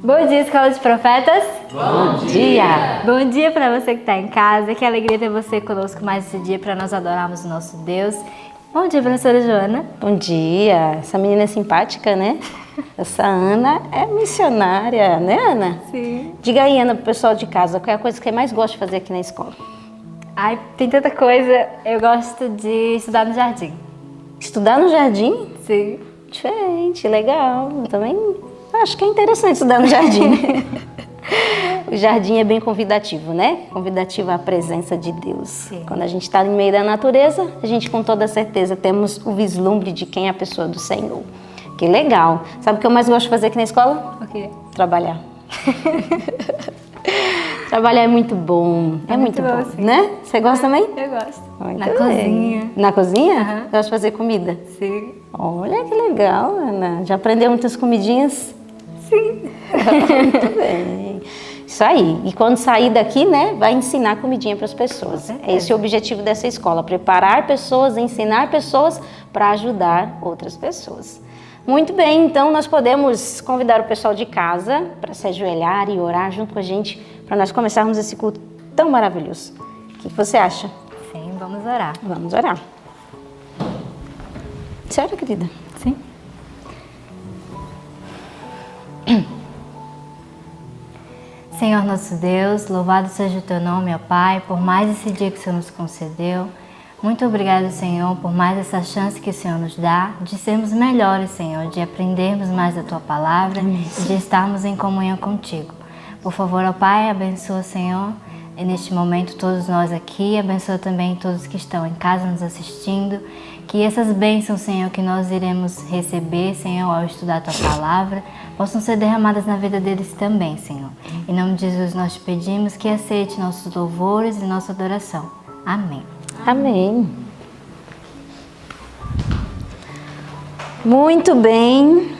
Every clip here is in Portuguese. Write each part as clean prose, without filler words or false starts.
Bom dia, Escola de Profetas. Bom dia! Bom dia para você que está em casa. Que alegria ter você conosco mais esse dia para nós adorarmos o nosso Deus. Bom dia, professora Joana. Bom dia! Essa menina é simpática, né? Essa Ana é missionária, né, Ana? Sim. Diga aí, Ana, pro pessoal de casa, qual é a coisa que você mais gosta de fazer aqui na escola? Ai, tem tanta coisa. Eu gosto de estudar no jardim. Estudar no jardim? Sim. Diferente, legal. Eu também acho que é interessante estudar no jardim. O jardim é bem convidativo, né? Convidativo à presença de Deus. Sim. Quando a gente está no meio da natureza, a gente com toda certeza temos o vislumbre de quem é a pessoa do Senhor. Que legal. Sabe o que eu mais gosto de fazer aqui na escola? O quê? Trabalhar. Trabalhar é muito bom. É muito bom, sim. né? Você gosta também? Eu gosto. Muito Na bem. cozinha. Na cozinha? Aham. Gosta de fazer comida? Sim. Olha que legal, Ana. Já aprendeu muitas comidinhas? Sim. Muito bem. Isso aí. E quando sair daqui, né, vai ensinar comidinha para as pessoas. É esse o objetivo dessa escola, preparar pessoas, ensinar pessoas para ajudar outras pessoas. Muito bem, então nós podemos convidar o pessoal de casa para se ajoelhar e orar junto com a gente, para nós começarmos esse culto tão maravilhoso. O que você acha? Sim, vamos orar. Vamos orar. Sério, querida? Sim. Senhor nosso Deus, louvado seja o Teu nome, ó Pai, por mais esse dia que o Senhor nos concedeu. Muito obrigado, Senhor, por mais essa chance que o Senhor nos dá de sermos melhores, Senhor, de aprendermos mais da Tua palavra e de estarmos em comunhão contigo. Por favor, ó Pai, abençoa, Senhor, e neste momento todos nós aqui, abençoa também todos que estão em casa nos assistindo, que essas bênçãos, Senhor, que nós iremos receber, Senhor, ao estudar a Tua palavra, possam ser derramadas na vida deles também, Senhor. Em nome de Jesus nós te pedimos que aceite nossos louvores e nossa adoração. Amém. Amém. Muito bem.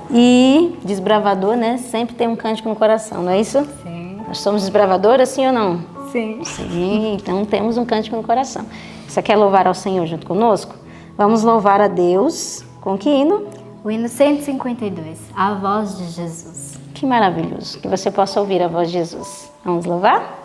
E desbravador, né? Sempre tem um cântico no coração, não é isso? Sim. Nós somos desbravadoras, sim ou não? Sim. Sim, então temos um cântico no coração. Você quer louvar ao Senhor junto conosco? Vamos louvar a Deus com que hino? O hino 152, A Voz de Jesus. Que maravilhoso, que você possa ouvir a voz de Jesus. Vamos louvar?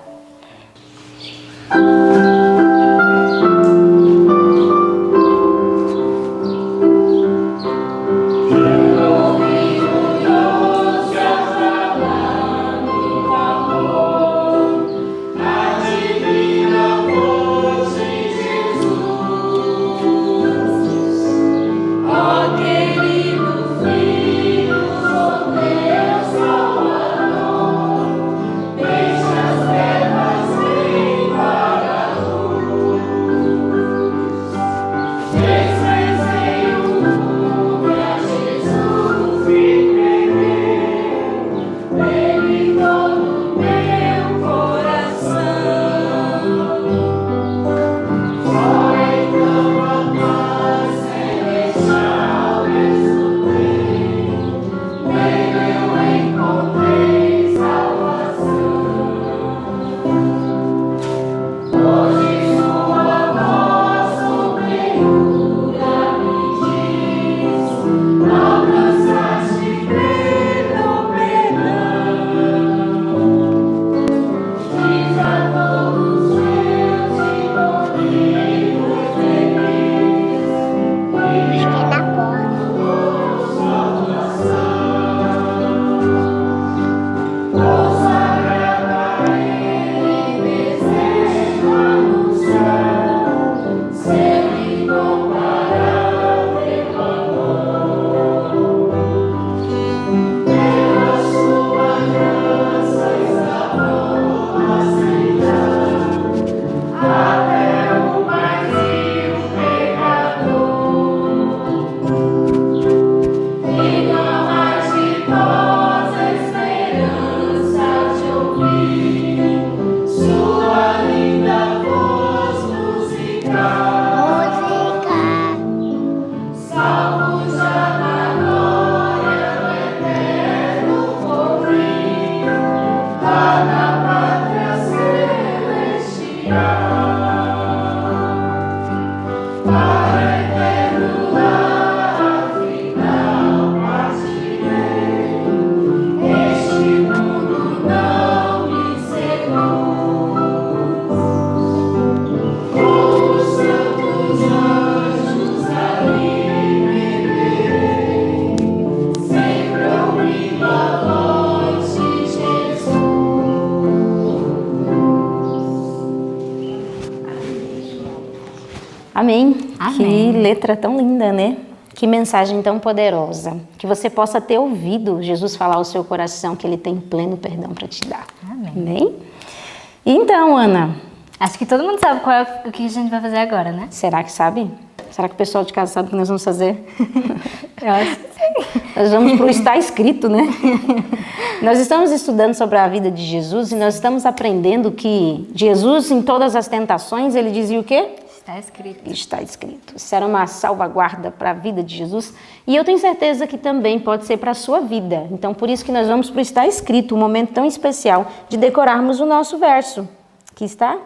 Amém. Amém. Que letra tão linda, né? Que mensagem tão poderosa. Que você possa ter ouvido Jesus falar ao seu coração que Ele tem pleno perdão para te dar. Amém. Amém? Então, Ana, Acho que todo mundo sabe qual é o que a gente vai fazer agora, né? será que sabe? Será que o pessoal de casa sabe o que nós vamos fazer? Eu acho que sim. Nós vamos para o Está Escrito, né? Nós estamos estudando sobre a vida de Jesus e nós estamos aprendendo que Jesus, em todas as tentações, ele dizia o quê? Está escrito. Está escrito. Isso era uma salvaguarda para a vida de Jesus. E eu tenho certeza que também pode ser para a sua vida. Então, por isso que nós vamos para o Está Escrito, um momento tão especial de decorarmos o nosso verso. Que está?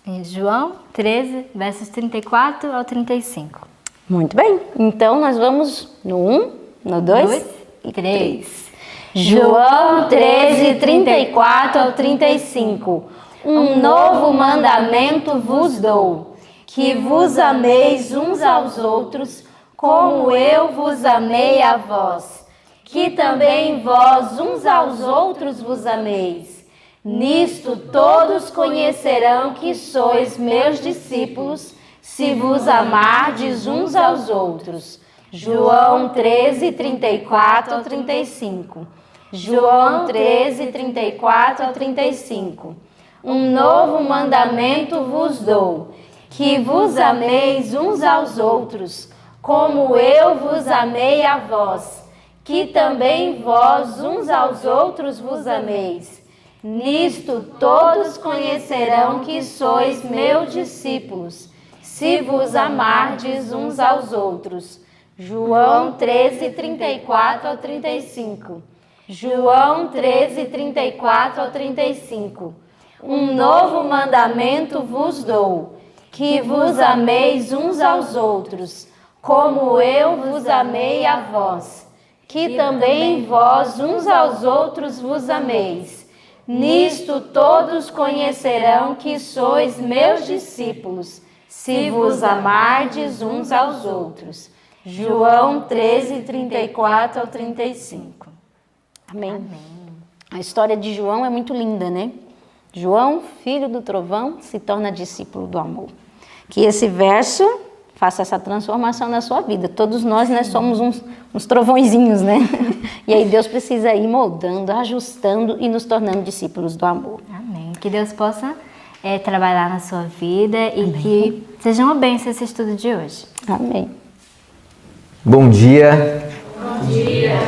Em João 13, versos 34 ao 35. Muito bem. Então, nós vamos no 1, no 2 e 3. João 13, 34 ao 35. Um novo mandamento vos dou, que vos ameis uns aos outros, como eu vos amei a vós, que também vós uns aos outros vos ameis. Nisto todos conhecerão que sois meus discípulos, se vos amardes uns aos outros. João 13, 34 ao 35. João 13, 34 ao 35. Um novo mandamento vos dou, que vos ameis uns aos outros, como eu vos amei a vós, que também vós uns aos outros vos ameis. Nisto todos conhecerão que sois meus discípulos, se vos amardes uns aos outros. João 13, 34 ao 35. João 13, 34 ao 35. Um novo mandamento vos dou, que vos ameis uns aos outros, como eu vos amei a vós, que também vós uns aos outros vos ameis. Nisto todos conhecerão que sois meus discípulos, se vos amardes uns aos outros. João 13, 34 ao 35. Amém. Amém. A história de João é muito linda, né? João, filho do trovão, se torna discípulo do amor. Que esse verso faça essa transformação na sua vida. Todos nós, né, somos uns trovõezinhos, né? E aí Deus precisa ir moldando, ajustando e nos tornando discípulos do amor. Amém. Que Deus possa trabalhar na sua vida e que seja uma bênção esse estudo de hoje. Amém. Bom dia. Bom dia.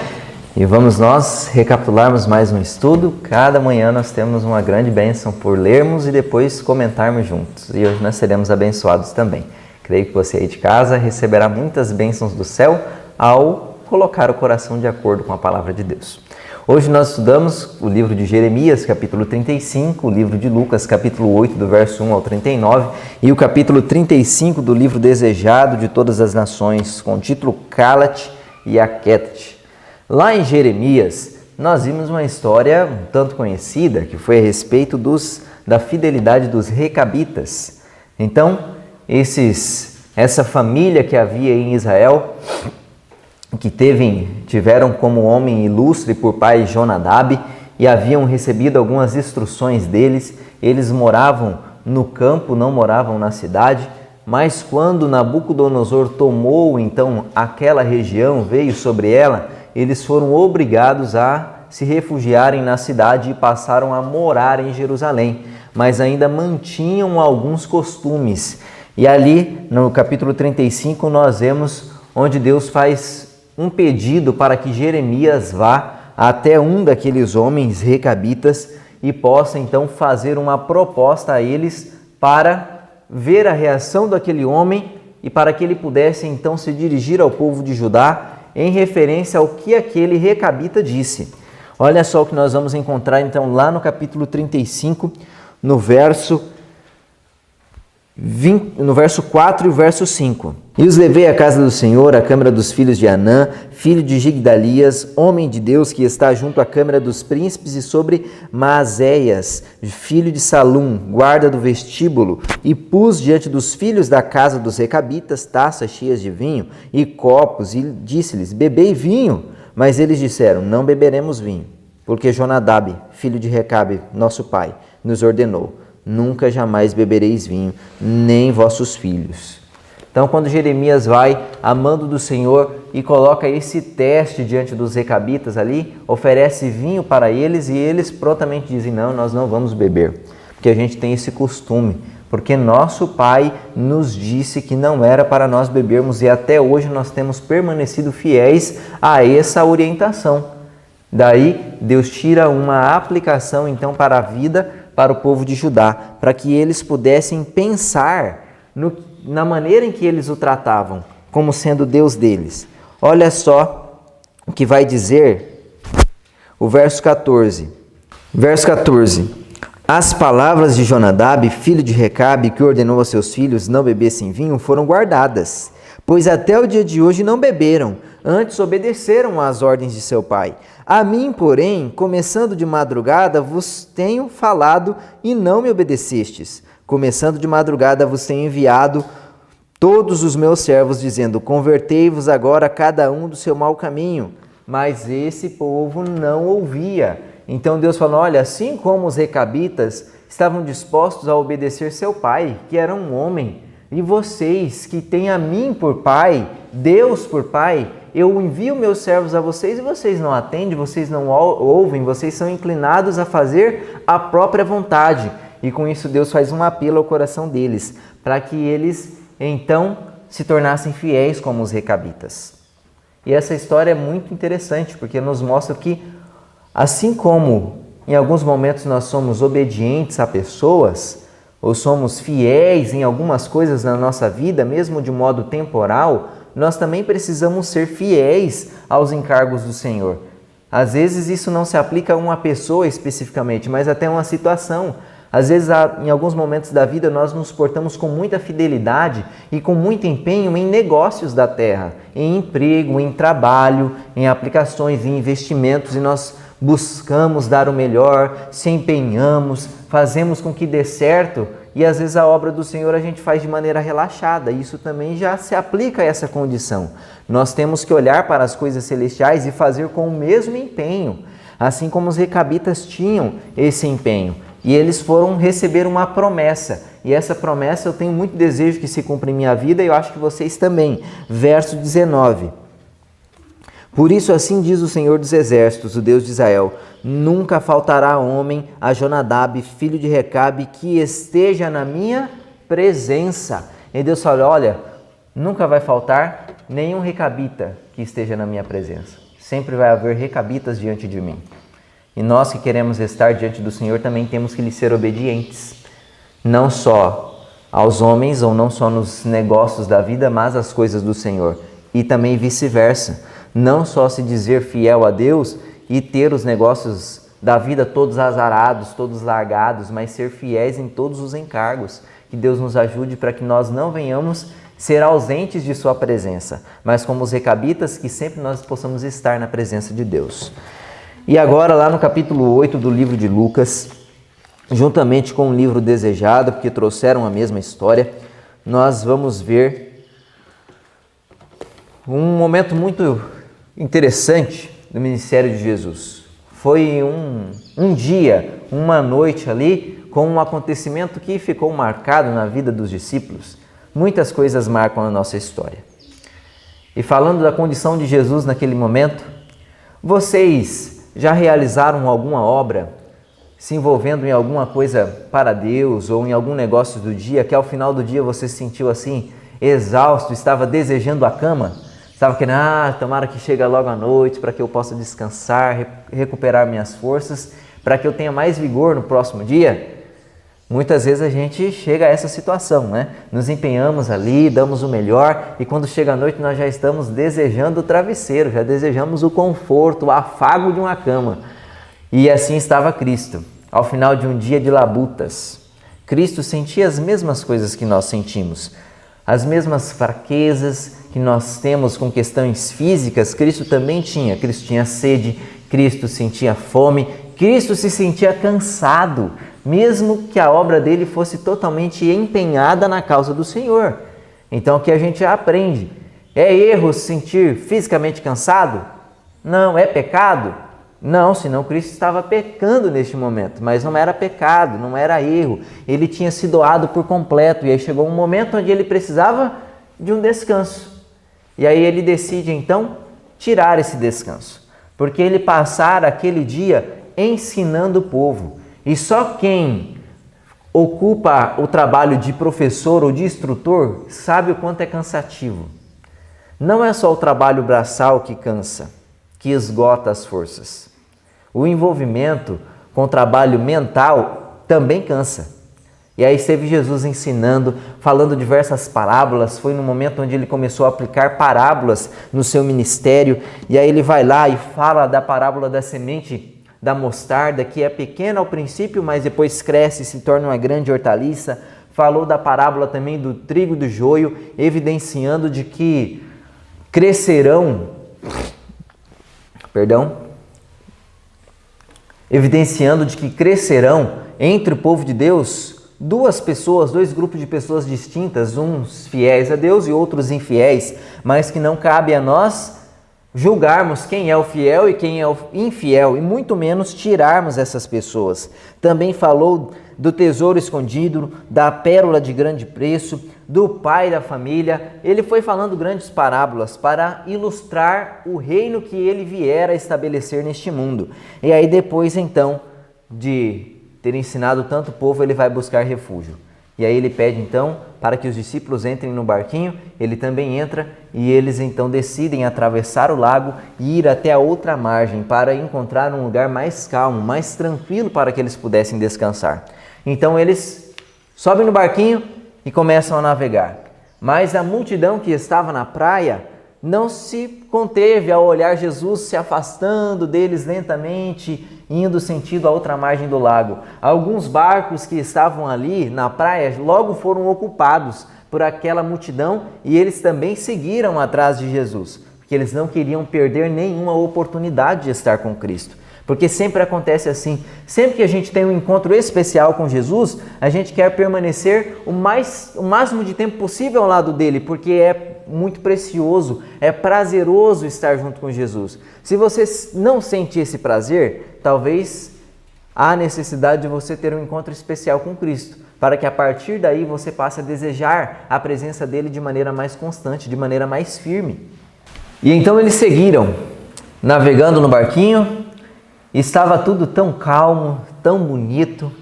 E vamos nós recapitularmos mais um estudo. Cada manhã nós temos uma grande bênção por lermos e depois comentarmos juntos. E hoje nós seremos abençoados também. Creio que você aí de casa receberá muitas bênçãos do céu ao colocar o coração de acordo com a palavra de Deus. Hoje nós estudamos o livro de Jeremias, capítulo 35, o livro de Lucas, capítulo 8, do verso 1 ao 39, e o capítulo 35 do livro Desejado de Todas as Nações, com o título Cala-te e Aquieta-te. Lá em Jeremias, nós vimos uma história um tanto conhecida, que foi a respeito da fidelidade dos recabitas. Então, essa família que havia em Israel, que tiveram como homem ilustre por pai Jonadab e haviam recebido algumas instruções deles. Eles moravam no campo, não moravam na cidade, mas quando Nabucodonosor tomou então aquela região, veio sobre ela, eles foram obrigados a se refugiarem na cidade e passaram a morar em Jerusalém, mas ainda mantinham alguns costumes. E ali, no capítulo 35, nós vemos onde Deus faz um pedido para que Jeremias vá até um daqueles homens recabitas e possa então fazer uma proposta a eles para ver a reação daquele homem e para que ele pudesse então se dirigir ao povo de Judá em referência ao que aquele recabita disse. Olha só o que nós vamos encontrar então lá no capítulo 35, no verso 4 e o verso 5. E os levei à casa do Senhor, à câmara dos filhos de Anã, filho de Gigdalias, homem de Deus, que está junto à câmara dos príncipes, e sobre Maazéias, filho de Salum, guarda do vestíbulo, e pus diante dos filhos da casa dos recabitas taças cheias de vinho e copos, e disse-lhes: bebei vinho. Mas eles disseram: não beberemos vinho, porque Jonadab, filho de Recabe, nosso pai, nos ordenou: nunca jamais bebereis vinho, nem vossos filhos. Então, quando Jeremias vai a mando do Senhor e coloca esse teste diante dos recabitas ali, oferece vinho para eles e eles prontamente dizem: não, nós não vamos beber, porque a gente tem esse costume, porque nosso pai nos disse que não era para nós bebermos e até hoje nós temos permanecido fiéis a essa orientação. Daí, Deus tira uma aplicação então para a vida, para o povo de Judá, para que eles pudessem pensar na maneira em que eles o tratavam, como sendo Deus deles. Olha só o que vai dizer o verso 14. Verso 14. As palavras de Jonadab, filho de Recabe, que ordenou a seus filhos não bebessem vinho, foram guardadas, pois até o dia de hoje não beberam, antes obedeceram às ordens de seu pai. A mim, porém, começando de madrugada, vos tenho falado e não me obedecestes. Começando de madrugada vos tenho enviado todos os meus servos, dizendo: convertei-vos agora cada um do seu mau caminho. Mas esse povo não ouvia. Então Deus falou: olha, assim como os recabitas estavam dispostos a obedecer seu pai, que era um homem, e vocês que têm a mim por pai, Deus por pai, eu envio meus servos a vocês e vocês não atendem, vocês não ouvem, vocês são inclinados a fazer a própria vontade. E com isso Deus faz um apelo ao coração deles, para que eles então se tornassem fiéis como os recabitas. E essa história é muito interessante, porque nos mostra que, assim como em alguns momentos nós somos obedientes a pessoas, ou somos fiéis em algumas coisas na nossa vida, mesmo de modo temporal, nós também precisamos ser fiéis aos encargos do Senhor. Às vezes isso não se aplica a uma pessoa especificamente, mas até a uma situação. Às vezes, em alguns momentos da vida, nós nos portamos com muita fidelidade e com muito empenho em negócios da terra, em emprego, em trabalho, em aplicações, em investimentos, e nós buscamos dar o melhor, se empenhamos, fazemos com que dê certo, e às vezes a obra do Senhor a gente faz de maneira relaxada. Isso também já se aplica a essa condição. Nós temos que olhar para as coisas celestiais e fazer com o mesmo empenho, assim como os recabitas tinham esse empenho. E eles foram receber uma promessa. E essa promessa eu tenho muito desejo que se cumpra em minha vida e eu acho que vocês também. Verso 19. Por isso assim diz o Senhor dos Exércitos, o Deus de Israel: nunca faltará homem a Jonadab, filho de Recabe, que esteja na minha presença. E Deus fala: olha, nunca vai faltar nenhum recabita que esteja na minha presença. Sempre vai haver recabitas diante de mim. E nós que queremos estar diante do Senhor também temos que lhe ser obedientes, não só aos homens ou não só nos negócios da vida, mas às coisas do Senhor. E também vice-versa, não só se dizer fiel a Deus e ter os negócios da vida todos azarados, todos largados, mas ser fiéis em todos os encargos. Que Deus nos ajude para que nós não venhamos ser ausentes de sua presença, mas como os recabitas, que sempre nós possamos estar na presença de Deus. E agora, lá no capítulo 8 do livro de Lucas, juntamente com o livro Desejado, porque trouxeram a mesma história, nós vamos ver um momento muito interessante do ministério de Jesus. Foi um dia, uma noite ali, com um acontecimento que ficou marcado na vida dos discípulos. Muitas coisas marcam a nossa história. E falando da condição de Jesus naquele momento, vocês já realizaram alguma obra se envolvendo em alguma coisa para Deus ou em algum negócio do dia que ao final do dia você se sentiu assim, exausto, estava desejando a cama? Estava querendo, tomara que chegue logo à noite para que eu possa descansar, recuperar minhas forças, para que eu tenha mais vigor no próximo dia? Muitas vezes a gente chega a essa situação, né? Nos empenhamos ali, damos o melhor e quando chega a noite nós já estamos desejando o travesseiro, já desejamos o conforto, o afago de uma cama. E assim estava Cristo, ao final de um dia de labutas. Cristo sentia as mesmas coisas que nós sentimos, as mesmas fraquezas que nós temos com questões físicas, Cristo também tinha. Cristo tinha sede, Cristo sentia fome, Cristo se sentia cansado, mesmo que a obra dele fosse totalmente empenhada na causa do Senhor. Então, o que a gente aprende? É erro se sentir fisicamente cansado? Não. É pecado? Não, senão Cristo estava pecando neste momento, mas não era pecado, não era erro. Ele tinha se doado por completo e aí chegou um momento onde ele precisava de um descanso. E aí ele decide então tirar esse descanso, porque ele passara aquele dia ensinando o povo. E só quem ocupa o trabalho de professor ou de instrutor sabe o quanto é cansativo. Não é só o trabalho braçal que cansa, que esgota as forças. O envolvimento com o trabalho mental também cansa. E aí esteve Jesus ensinando, falando diversas parábolas. Foi no momento onde ele começou a aplicar parábolas no seu ministério. E aí ele vai lá e fala da parábola da semente da mostarda, que é pequena ao princípio, mas depois cresce e se torna uma grande hortaliça. Falou da parábola também do trigo e do joio, evidenciando de que crescerão entre o povo de Deus duas pessoas, dois grupos de pessoas distintas, uns fiéis a Deus e outros infiéis, mas que não cabe a nós julgarmos quem é o fiel e quem é o infiel, e muito menos tirarmos essas pessoas. Também falou do tesouro escondido, da pérola de grande preço, do pai da família. Ele foi falando grandes parábolas para ilustrar o reino que ele viera a estabelecer neste mundo. E aí depois então de ter ensinado tanto o povo, ele vai buscar refúgio. E aí ele pede então para que os discípulos entrem no barquinho, ele também entra e eles então decidem atravessar o lago e ir até a outra margem para encontrar um lugar mais calmo, mais tranquilo para que eles pudessem descansar. Então eles sobem no barquinho e começam a navegar. Mas a multidão que estava na praia não se conteve ao olhar Jesus se afastando deles lentamente, indo sentido a outra margem do lago. Alguns barcos que estavam ali na praia logo foram ocupados por aquela multidão e eles também seguiram atrás de Jesus, porque eles não queriam perder nenhuma oportunidade de estar com Cristo. Porque sempre acontece assim, sempre que a gente tem um encontro especial com Jesus, a gente quer permanecer o máximo de tempo possível ao lado dele, porque é muito precioso, é prazeroso estar junto com Jesus. Se você não sente esse prazer, talvez há necessidade de você ter um encontro especial com Cristo, para que a partir daí você passe a desejar a presença dele de maneira mais constante, de maneira mais firme. E então eles seguiram, navegando no barquinho. Estava tudo tão calmo, tão bonito.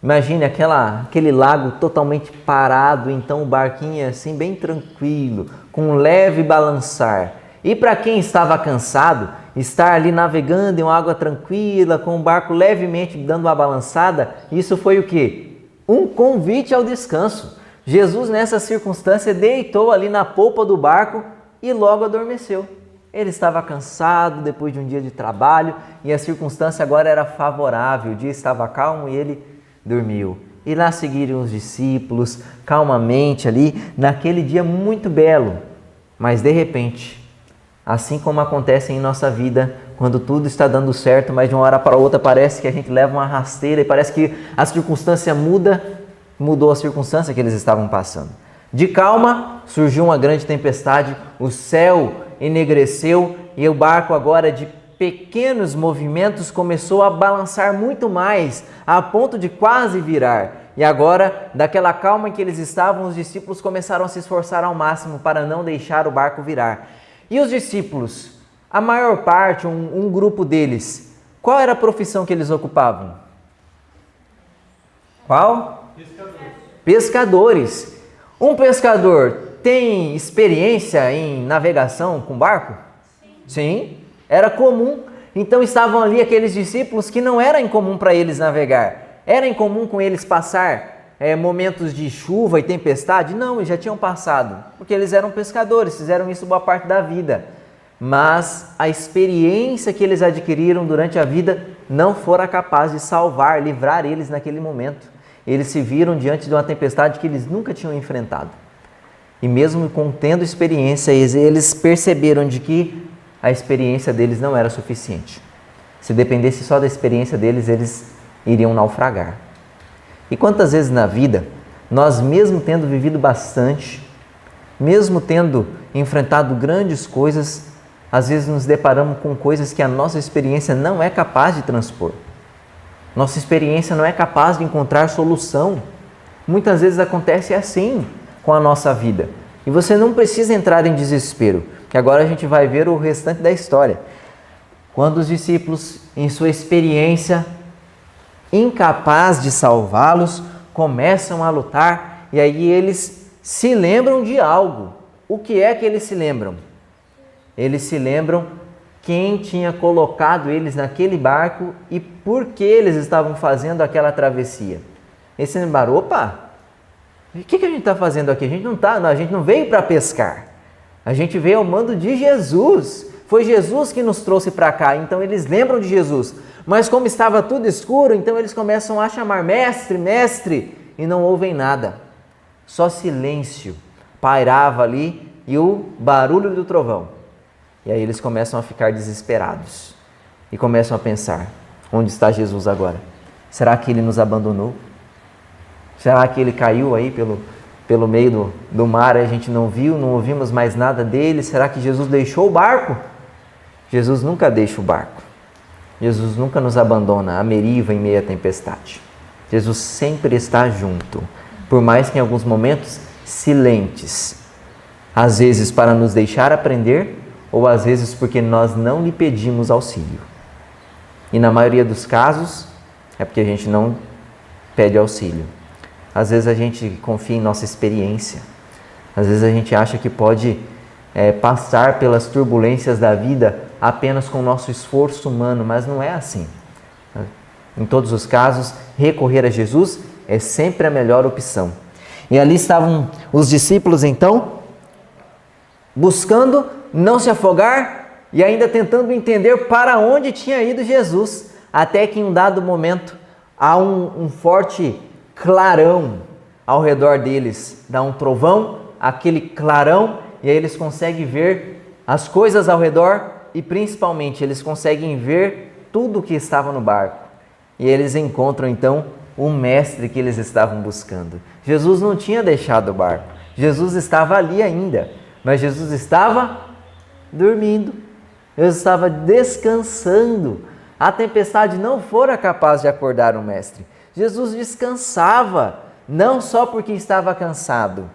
Imagine aquele lago totalmente parado, então o barquinho assim bem tranquilo, com um leve balançar. E para quem estava cansado, estar ali navegando em uma água tranquila, com o barco levemente dando uma balançada, isso foi o quê? Um convite ao descanso. Jesus nessa circunstância deitou ali na polpa do barco e logo adormeceu. Ele estava cansado depois de um dia de trabalho e a circunstância agora era favorável. O dia estava calmo e ele dormiu. E lá seguiram os discípulos calmamente ali naquele dia muito belo. Mas de repente, assim como acontece em nossa vida, quando tudo está dando certo, mas de uma hora para outra parece que a gente leva uma rasteira e parece que a circunstância mudou a circunstância que eles estavam passando. De calma, surgiu uma grande tempestade, o céu enegreceu e o barco agora de pequenos movimentos começou a balançar muito mais, a ponto de quase virar. E agora, daquela calma em que eles estavam, os discípulos começaram a se esforçar ao máximo para não deixar o barco virar. E os discípulos, a maior parte, um grupo deles, qual era a profissão que eles ocupavam? Qual? Pescadores. Um pescador tem experiência em navegação com barco? Sim, era comum. Então estavam ali aqueles discípulos que não era incomum para eles navegar. Era incomum com eles passar momentos de chuva e tempestade? Não, eles já tinham passado, porque eles eram pescadores, fizeram isso boa parte da vida. Mas a experiência que eles adquiriram durante a vida não fora capaz de salvar, livrar eles naquele momento. Eles se viram diante de uma tempestade que eles nunca tinham enfrentado. E mesmo tendo experiência, eles perceberam de que a experiência deles não era suficiente. Se dependesse só da experiência deles, eles iriam naufragar. E quantas vezes na vida, nós mesmo tendo vivido bastante, mesmo tendo enfrentado grandes coisas, às vezes nos deparamos com coisas que a nossa experiência não é capaz de transpor. Nossa experiência não é capaz de encontrar solução. Muitas vezes acontece assim com a nossa vida. E você não precisa entrar em desespero, que agora a gente vai ver o restante da história. Quando os discípulos, em sua experiência, incapaz de salvá-los, começam a lutar e aí eles se lembram de algo. O que é que eles se lembram? Eles se lembram quem tinha colocado eles naquele barco e por que eles estavam fazendo aquela travessia. Eles se lembraram, opa, o que a gente está fazendo aqui? A gente não veio para pescar. A gente veio ao mando de Jesus. Foi Jesus que nos trouxe para cá. Então eles lembram de Jesus. Mas como estava tudo escuro, então eles começam a chamar mestre, mestre, e não ouvem nada. Só silêncio pairava ali e o barulho do trovão. E aí eles começam a ficar desesperados e começam a pensar, onde está Jesus agora? Será que ele nos abandonou? Será que ele caiu aí pelo meio do mar e a gente não viu, não ouvimos mais nada dele? Será que Jesus deixou o barco? Jesus nunca deixa o barco. Jesus nunca nos abandona à meriva em meio à tempestade. Jesus sempre está junto, por mais que em alguns momentos silentes. Às vezes para nos deixar aprender, ou às vezes porque nós não lhe pedimos auxílio. E na maioria dos casos, é porque a gente não pede auxílio. Às vezes a gente confia em nossa experiência. Às vezes a gente acha que pode passar pelas turbulências da vida apenas com o nosso esforço humano, mas não é assim. Em todos os casos, recorrer a Jesus é sempre a melhor opção. E ali estavam os discípulos então, buscando não se afogar e ainda tentando entender para onde tinha ido Jesus, até que em um dado momento há um forte clarão ao redor deles, dá um trovão, aquele clarão, e aí eles conseguem ver as coisas ao redor e principalmente eles conseguem ver tudo o que estava no barco. E eles encontram então o mestre que eles estavam buscando. Jesus não tinha deixado o barco, Jesus estava ali ainda, mas Jesus estava dormindo, Jesus estava descansando. A tempestade não fora capaz de acordar o mestre. Jesus descansava, não só porque estava cansado,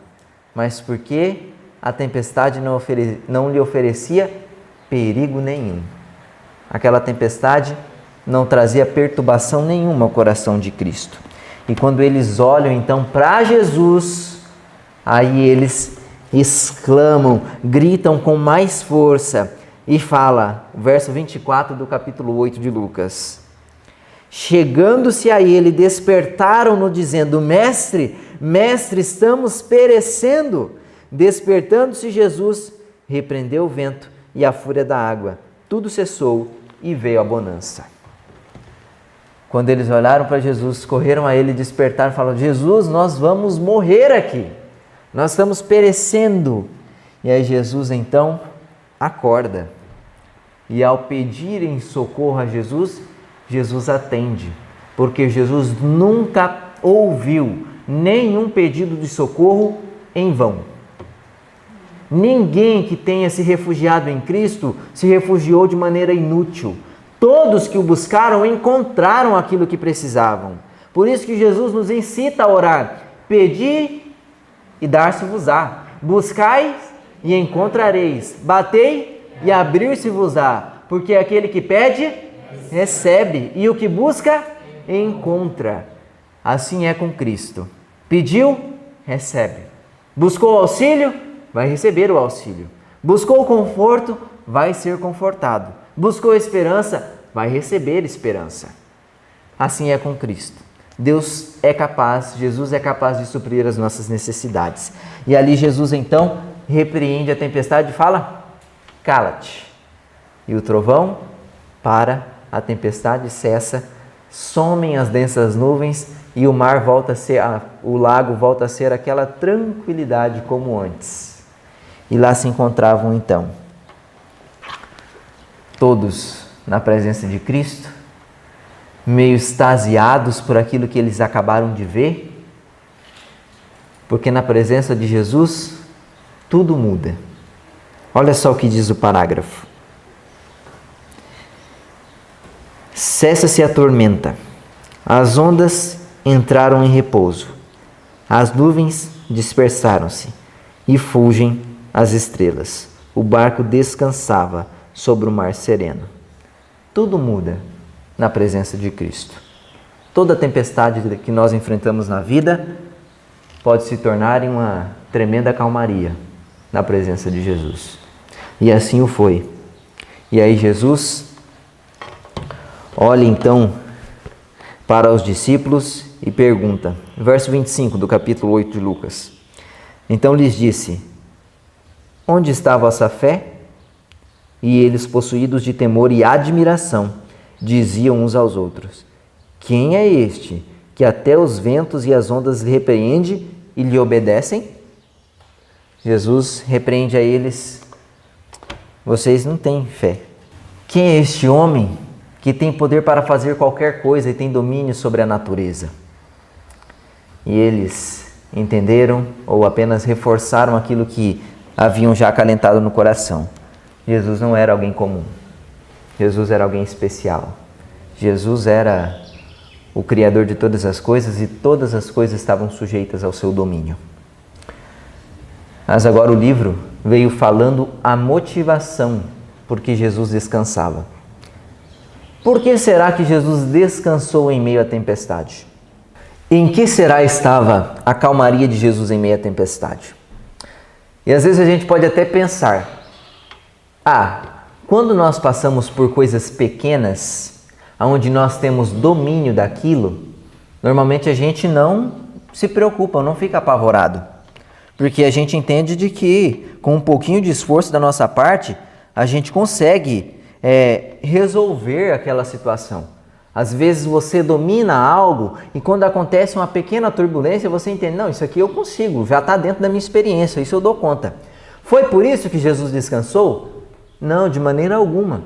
mas porque a tempestade não lhe oferecia perigo nenhum. Aquela tempestade não trazia perturbação nenhuma ao coração de Cristo. E quando eles olham então para Jesus, aí eles exclamam, gritam com mais força e fala, verso 24 do capítulo 8 de Lucas. Chegando-se a ele, despertaram-no dizendo, Mestre, Mestre, estamos perecendo. Despertando-se Jesus, repreendeu o vento e a fúria da água. Tudo cessou e veio a bonança. Quando eles olharam para Jesus, correram a ele, despertaram e falaram, Jesus, nós vamos morrer aqui. Nós estamos perecendo. E aí Jesus então acorda. E ao pedirem socorro a Jesus, Jesus atende. Porque Jesus nunca ouviu nenhum pedido de socorro em vão. Ninguém que tenha se refugiado em Cristo se refugiou de maneira inútil. Todos que o buscaram encontraram aquilo que precisavam. Por isso que Jesus nos incita a orar. Pedi e dar-se-vos-á. Buscai e encontrareis. Batei e abrir-se-vos-á. Porque aquele que pede, recebe. E o que busca, encontra. Assim é com Cristo. Pediu, recebe. Buscou auxílio, vai receber o auxílio. Buscou conforto, vai ser confortado. Buscou esperança, vai receber esperança. Assim é com Cristo. Deus é capaz, Jesus é capaz de suprir as nossas necessidades. E ali Jesus então repreende a tempestade e fala, cala-te. E o trovão para, a tempestade cessa, somem as densas nuvens e o mar volta a ser, o lago volta a ser aquela tranquilidade como antes. E lá se encontravam então todos na presença de Cristo, meio extasiados por aquilo que eles acabaram de ver, porque na presença de Jesus tudo muda. Olha só o que diz o parágrafo. Cessa-se a tormenta, as ondas entraram em repouso, as nuvens dispersaram-se e fulgem as estrelas. O barco descansava sobre o mar sereno. Tudo muda na presença de Cristo. Toda tempestade que nós enfrentamos na vida pode se tornar em uma tremenda calmaria na presença de Jesus. E assim o foi. E aí Jesus olha então para os discípulos e pergunta, verso 25 do capítulo 8 de Lucas. Então lhes disse: onde está a vossa fé? E eles, possuídos de temor e admiração, diziam uns aos outros: quem é este que até os ventos e as ondas lhe repreende e lhe obedecem? Jesus repreende a eles: vocês não têm fé. Quem é este homem que tem poder para fazer qualquer coisa e tem domínio sobre a natureza? E eles entenderam ou apenas reforçaram aquilo que haviam já acalentado no coração. Jesus não era alguém comum. Jesus era alguém especial. Jesus era o Criador de todas as coisas e todas as coisas estavam sujeitas ao seu domínio. Mas agora o livro veio falando a motivação por que Jesus descansava. Por que será que Jesus descansou em meio à tempestade? Em que será estava a calmaria de Jesus em meio à tempestade? E às vezes a gente pode até pensar, quando nós passamos por coisas pequenas, onde nós temos domínio daquilo, normalmente a gente não se preocupa, não fica apavorado. Porque a gente entende de que com um pouquinho de esforço da nossa parte, a gente consegue resolver aquela situação. Às vezes você domina algo e quando acontece uma pequena turbulência, você entende, não, isso aqui eu consigo, já está dentro da minha experiência, isso eu dou conta. Foi por isso que Jesus descansou? Não, de maneira alguma.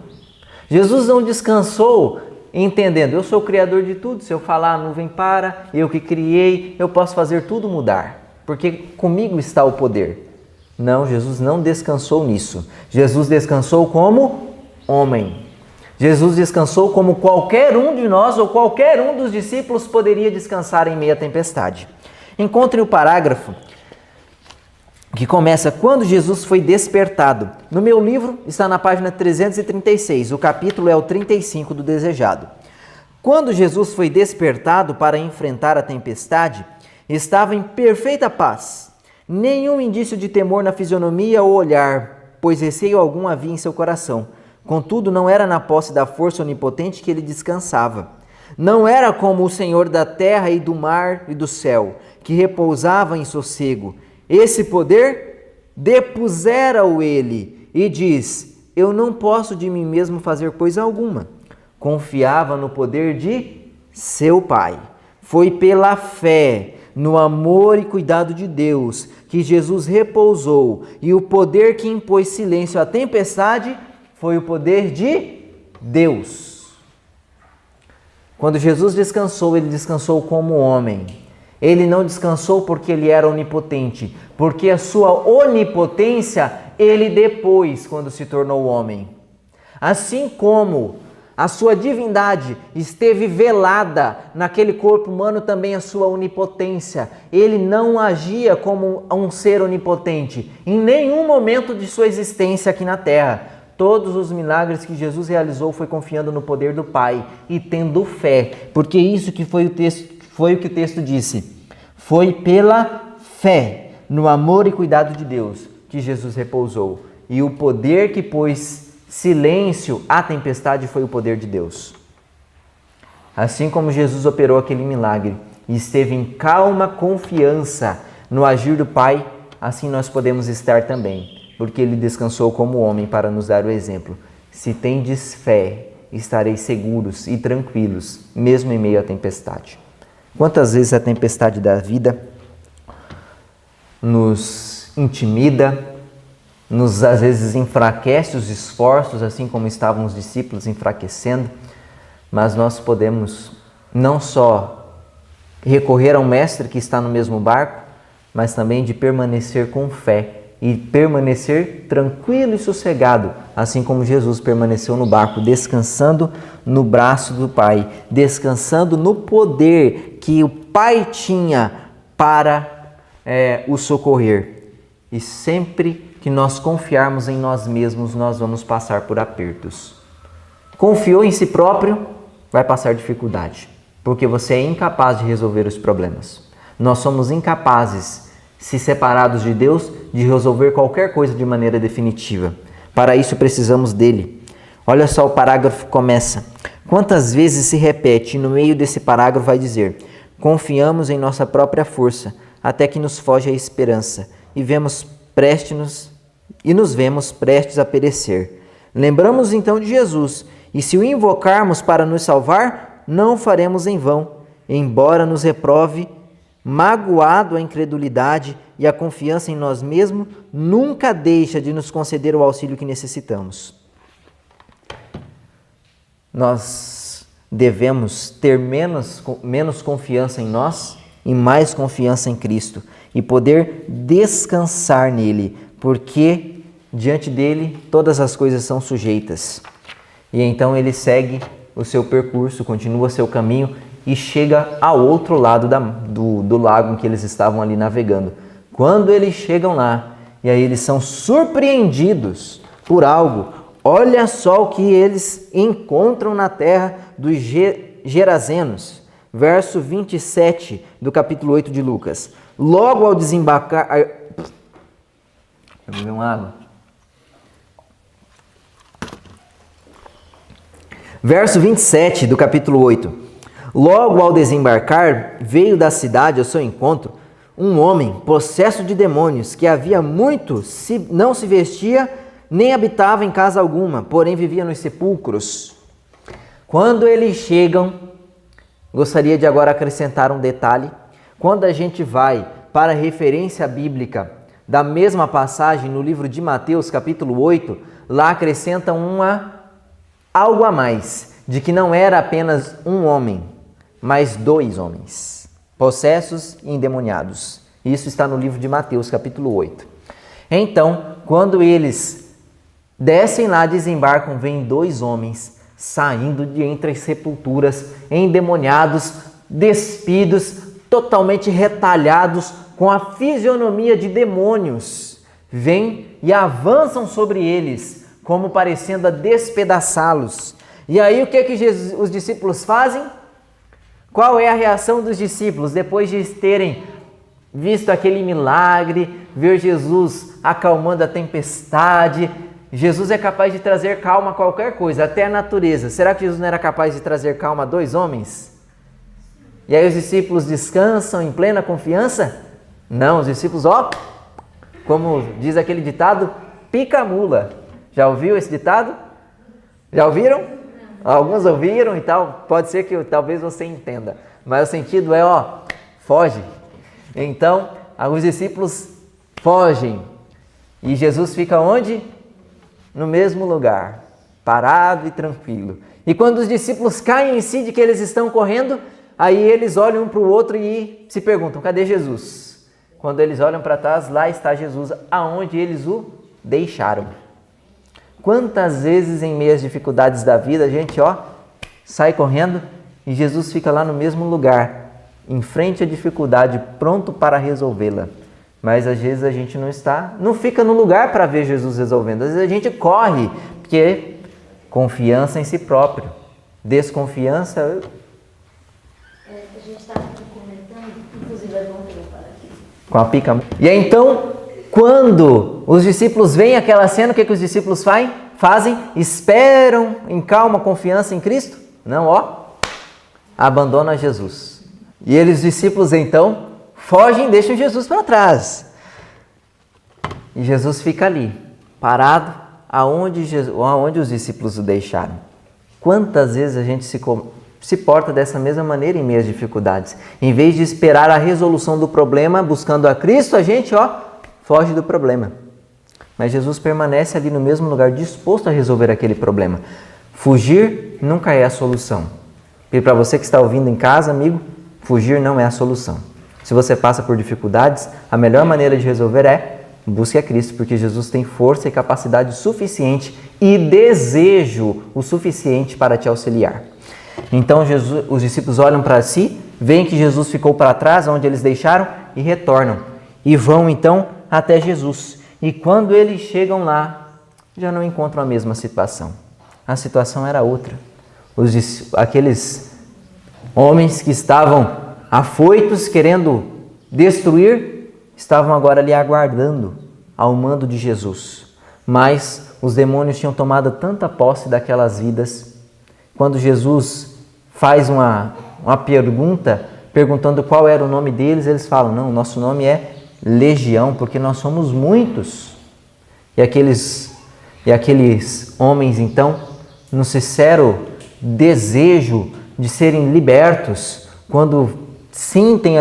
Jesus não descansou entendendo, eu sou o Criador de tudo, se eu falar a nuvem para, eu que criei, eu posso fazer tudo mudar, porque comigo está o poder. Não, Jesus não descansou nisso. Jesus descansou como homem. Jesus descansou como qualquer um de nós ou qualquer um dos discípulos poderia descansar em meio à tempestade. Encontre o parágrafo que começa quando Jesus foi despertado. No meu livro está na página 336, o capítulo é o 35 do desejado. Quando Jesus foi despertado para enfrentar a tempestade, estava em perfeita paz. Nenhum indício de temor na fisionomia ou olhar, pois receio algum havia em seu coração. Contudo, não era na posse da força onipotente que ele descansava. Não era como o Senhor da terra e do mar e do céu, que repousava em sossego. Esse poder depusera-o ele e diz: eu não posso de mim mesmo fazer coisa alguma. Confiava no poder de seu Pai. Foi pela fé, no amor e cuidado de Deus, que Jesus repousou, e o poder que impôs silêncio à tempestade foi o poder de Deus. Quando Jesus descansou, ele descansou como homem. Ele não descansou porque ele era onipotente, porque a sua onipotência ele depôs quando se tornou homem. Assim como a sua divindade esteve velada naquele corpo humano, também a sua onipotência. Ele não agia como um ser onipotente em nenhum momento de sua existência aqui na terra. Todos os milagres que Jesus realizou foi confiando no poder do Pai e tendo fé, porque isso que foi o que o texto disse. Foi pela fé, no amor e cuidado de Deus, que Jesus repousou. E o poder que pôs silêncio à tempestade foi o poder de Deus. Assim como Jesus operou aquele milagre e esteve em calma confiança no agir do Pai, assim nós podemos estar também, porque ele descansou como homem para nos dar o exemplo. Se tendes fé, estareis seguros e tranquilos, mesmo em meio à tempestade. Quantas vezes a tempestade da vida nos intimida, nos às vezes enfraquece os esforços, assim como estavam os discípulos enfraquecendo, mas nós podemos não só recorrer ao Mestre que está no mesmo barco, mas também de permanecer com fé e permanecer tranquilo e sossegado, assim como Jesus permaneceu no barco, descansando no braço do Pai, descansando no poder que o Pai tinha para o socorrer. E sempre que nós confiarmos em nós mesmos, nós vamos passar por apertos. Confiou em si próprio, vai passar dificuldade, porque você é incapaz de resolver os problemas. Nós somos incapazes, se separados de Deus, de resolver qualquer coisa de maneira definitiva. Para isso precisamos dele. Olha só, o parágrafo começa. Quantas vezes se repete, e no meio desse parágrafo vai dizer: confiamos em nossa própria força, até que nos foge a esperança, e nos vemos prestes a perecer. Lembramos então de Jesus, e se o invocarmos para nos salvar, não o faremos em vão, embora nos reprove, magoado a incredulidade e a confiança em nós mesmos, nunca deixa de nos conceder o auxílio que necessitamos. Nós devemos ter menos confiança em nós e mais confiança em Cristo, e poder descansar nele, porque diante dele todas as coisas são sujeitas. E então ele segue o seu percurso, continua seu caminho e chega ao outro lado do lago em que eles estavam ali navegando. Quando eles chegam lá, e aí eles são surpreendidos por algo, olha só o que eles encontram na terra dos Gerazenos. Verso 27 do capítulo 8 de Lucas. Logo ao desembarcar... Vou beber uma água. Verso 27 do capítulo 8. Logo ao desembarcar, veio da cidade ao seu encontro um homem possesso de demônios, que havia muito não se vestia, nem habitava em casa alguma, porém vivia nos sepulcros. Quando eles chegam, gostaria de agora acrescentar um detalhe. Quando a gente vai para a referência bíblica da mesma passagem no livro de Mateus, capítulo 8, lá acrescenta algo a mais, de que não era apenas um homem, mas 2 homens, possessos e endemoniados. Isso está no livro de Mateus, capítulo 8. Então, quando eles descem lá, desembarcam, vêm 2 homens saindo de entre as sepulturas, endemoniados, despidos, totalmente retalhados, com a fisionomia de demônios. Vêm e avançam sobre eles, como parecendo a despedaçá-los. E aí o que os discípulos fazem? Qual é a reação dos discípulos depois de terem visto aquele milagre, ver Jesus acalmando a tempestade? Jesus é capaz de trazer calma a qualquer coisa, até a natureza. Será que Jesus não era capaz de trazer calma a 2 homens? E aí os discípulos descansam em plena confiança? Não, os discípulos, como diz aquele ditado, pica a mula. Já ouviu esse ditado? Já ouviram? Alguns ouviram e tal, pode ser que talvez você entenda. Mas o sentido é, foge. Então, os discípulos fogem. E Jesus fica onde? No mesmo lugar, parado e tranquilo. E quando os discípulos caem em si de que eles estão correndo, aí eles olham um para o outro e se perguntam, cadê Jesus? Quando eles olham para trás, lá está Jesus, aonde eles o deixaram. Quantas vezes em meio às dificuldades da vida a gente sai correndo e Jesus fica lá no mesmo lugar, em frente à dificuldade, pronto para resolvê-la. Mas às vezes a gente não fica no lugar para ver Jesus resolvendo. Às vezes a gente corre, porque confiança em si próprio, desconfiança... A gente estava comentando, inclusive é bom que eu fale aqui. Com a pica. E aí, então, quando os discípulos veem aquela cena, o que os discípulos fazem? Esperam em calma, confiança em Cristo? Não, abandonam Jesus. E eles, discípulos, então, fogem e deixam Jesus para trás. E Jesus fica ali, parado, aonde os discípulos o deixaram. Quantas vezes a gente se porta dessa mesma maneira em meio às dificuldades? Em vez de esperar a resolução do problema, buscando a Cristo, a gente, foge do problema. Mas Jesus permanece ali no mesmo lugar, disposto a resolver aquele problema. Fugir nunca é a solução. E para você que está ouvindo em casa, amigo, fugir não é a solução. Se você passa por dificuldades, a melhor maneira de resolver é busque a Cristo, porque Jesus tem força e capacidade suficiente e desejo o suficiente para te auxiliar. Então os discípulos olham para si, veem que Jesus ficou para trás, onde eles deixaram, e retornam. E vão então até Jesus. E quando eles chegam lá, já não encontram a mesma situação. A situação era outra. Aqueles homens que estavam afoitos, querendo destruir, estavam agora ali aguardando ao mando de Jesus. Mas os demônios tinham tomado tanta posse daquelas vidas. Quando Jesus faz uma pergunta, perguntando qual era o nome deles, eles falam, não, nosso nome é Legião, porque nós somos muitos. E aqueles homens, então, no sincero desejo de serem libertos, quando sentem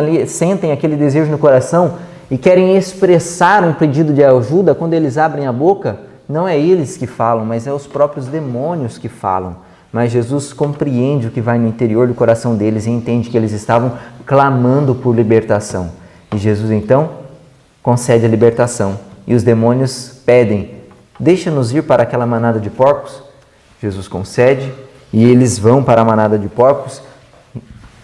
aquele desejo no coração e querem expressar um pedido de ajuda, quando eles abrem a boca, não é eles que falam, mas é os próprios demônios que falam. Mas Jesus compreende o que vai no interior do coração deles e entende que eles estavam clamando por libertação. E Jesus, então, concede a libertação. E os demônios pedem, deixa-nos ir para aquela manada de porcos. Jesus concede e eles vão para a manada de porcos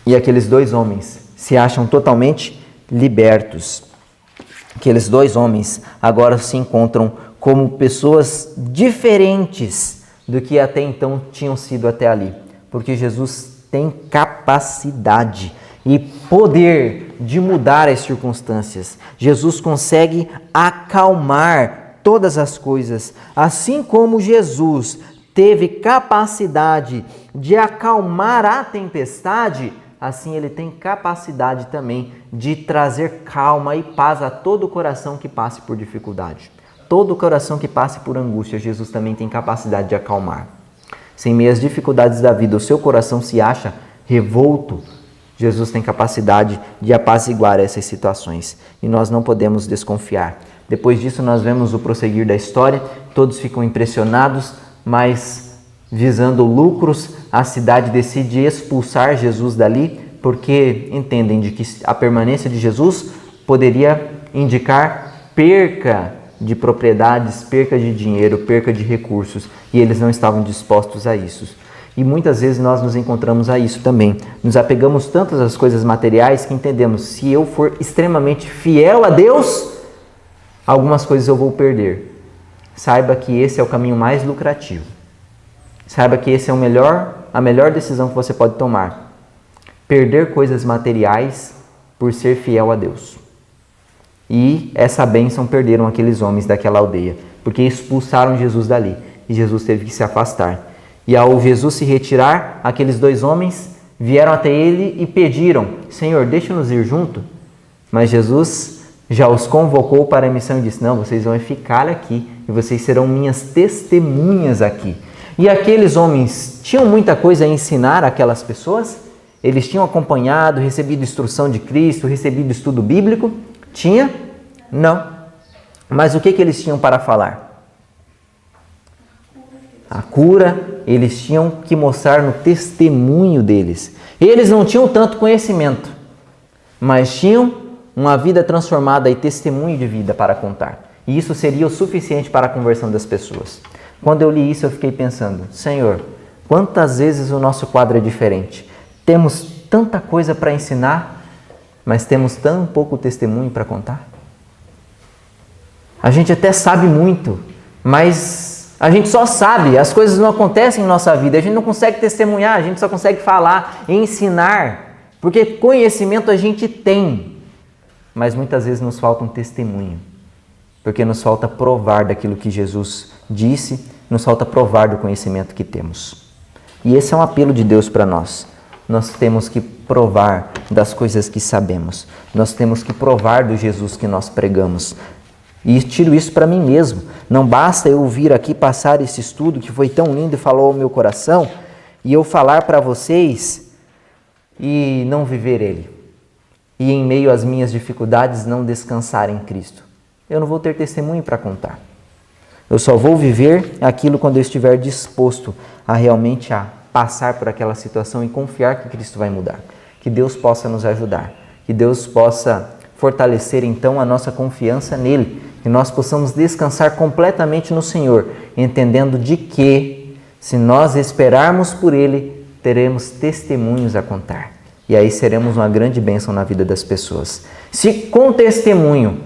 e aqueles dois homens se acham totalmente libertos. Aqueles dois homens agora se encontram como pessoas diferentes do que até então tinham sido até ali, porque Jesus tem capacidade e poder de mudar as circunstâncias. Jesus consegue acalmar todas as coisas, assim como Jesus teve capacidade de acalmar a tempestade, assim ele tem capacidade também de trazer calma e paz a todo coração que passe por dificuldade. Todo coração que passe por angústia, Jesus também tem capacidade de acalmar. Se em meio às dificuldades da vida o seu coração se acha revolto, Jesus tem capacidade de apaziguar essas situações. E nós não podemos desconfiar. Depois disso nós vemos o prosseguir da história, todos ficam impressionados, mas visando lucros, a cidade decide expulsar Jesus dali, porque entendem de que a permanência de Jesus poderia indicar perca de propriedades, perca de dinheiro, perca de recursos, e eles não estavam dispostos a isso. E muitas vezes nós nos encontramos a isso também. Nos apegamos tanto às coisas materiais que entendemos, se eu for extremamente fiel a Deus, algumas coisas eu vou perder. Saiba que esse é o caminho mais lucrativo. Saiba que esse é a melhor decisão que você pode tomar. Perder coisas materiais por ser fiel a Deus. E essa bênção perderam aqueles homens daquela aldeia, porque expulsaram Jesus dali. E Jesus teve que se afastar. E ao Jesus se retirar, aqueles dois homens vieram até ele e pediram, Senhor, deixa-nos ir junto. Mas Jesus já os convocou para a missão e disse, não, vocês vão ficar aqui e vocês serão minhas testemunhas aqui. E aqueles homens tinham muita coisa a ensinar àquelas pessoas? Eles tinham acompanhado, recebido instrução de Cristo, recebido estudo bíblico? Tinha? Não. Mas o que eles tinham para falar? A cura, eles tinham que mostrar no testemunho deles. Eles não tinham tanto conhecimento, mas tinham uma vida transformada e testemunho de vida para contar. E isso seria o suficiente para a conversão das pessoas. Quando eu li isso, eu fiquei pensando, Senhor, quantas vezes o nosso quadro é diferente? Temos tanta coisa para ensinar, mas temos tão pouco testemunho para contar? A gente até sabe muito, mas a gente só sabe, as coisas não acontecem em nossa vida, a gente não consegue testemunhar, a gente só consegue falar, ensinar, porque conhecimento a gente tem, mas muitas vezes nos falta um testemunho, porque nos falta provar daquilo que Jesus disse, nos falta provar do conhecimento que temos. E esse é um apelo de Deus para nós. Nós temos que provar das coisas que sabemos, nós temos que provar do Jesus que nós pregamos. E tiro isso para mim mesmo. Não basta eu vir aqui passar esse estudo que foi tão lindo e falou ao meu coração e eu falar para vocês e não viver ele. E em meio às minhas dificuldades não descansar em Cristo. Eu não vou ter testemunho para contar. Eu só vou viver aquilo quando eu estiver disposto a realmente passar por aquela situação e confiar que Cristo vai mudar. Que Deus possa nos ajudar. Que Deus possa fortalecer então a nossa confiança nele. Que nós possamos descansar completamente no Senhor, entendendo de que, se nós esperarmos por Ele, teremos testemunhos a contar. E aí seremos uma grande bênção na vida das pessoas. Se com testemunho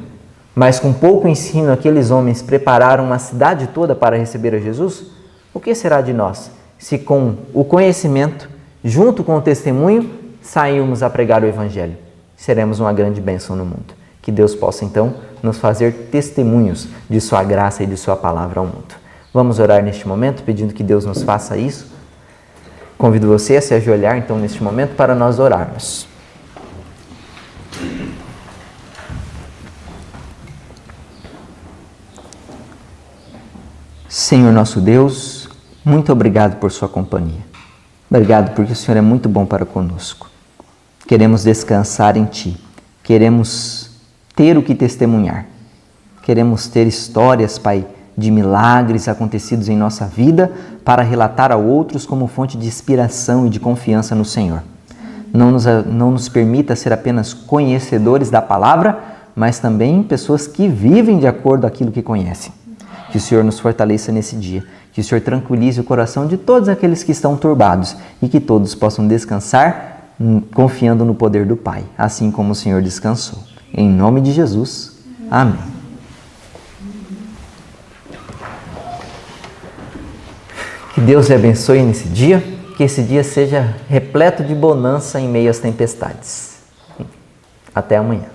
Mas com pouco ensino aqueles homens prepararam uma cidade toda para receber a Jesus? O que será de nós, se com o conhecimento, junto com o testemunho, sairmos a pregar o Evangelho? Seremos uma grande bênção no mundo. Que Deus possa então nos fazer testemunhos de sua graça e de sua palavra ao mundo. Vamos orar neste momento, pedindo que Deus nos faça isso. Convido você a se ajoelhar então neste momento para nós orarmos. Senhor nosso Deus, muito obrigado por sua companhia. Obrigado porque o Senhor é muito bom para conosco. Queremos descansar em Ti. Queremos ter o que testemunhar. Queremos ter histórias, Pai, de milagres acontecidos em nossa vida para relatar a outros como fonte de inspiração e de confiança no Senhor. Não nos permita ser apenas conhecedores da palavra, mas também pessoas que vivem de acordo com aquilo que conhecem. Que o Senhor nos fortaleça nesse dia, que o Senhor tranquilize o coração de todos aqueles que estão turbados e que todos possam descansar confiando no poder do Pai, assim como o Senhor descansou. Em nome de Jesus, amém. Que Deus lhe abençoe nesse dia, que esse dia seja repleto de bonança em meio às tempestades. Até amanhã.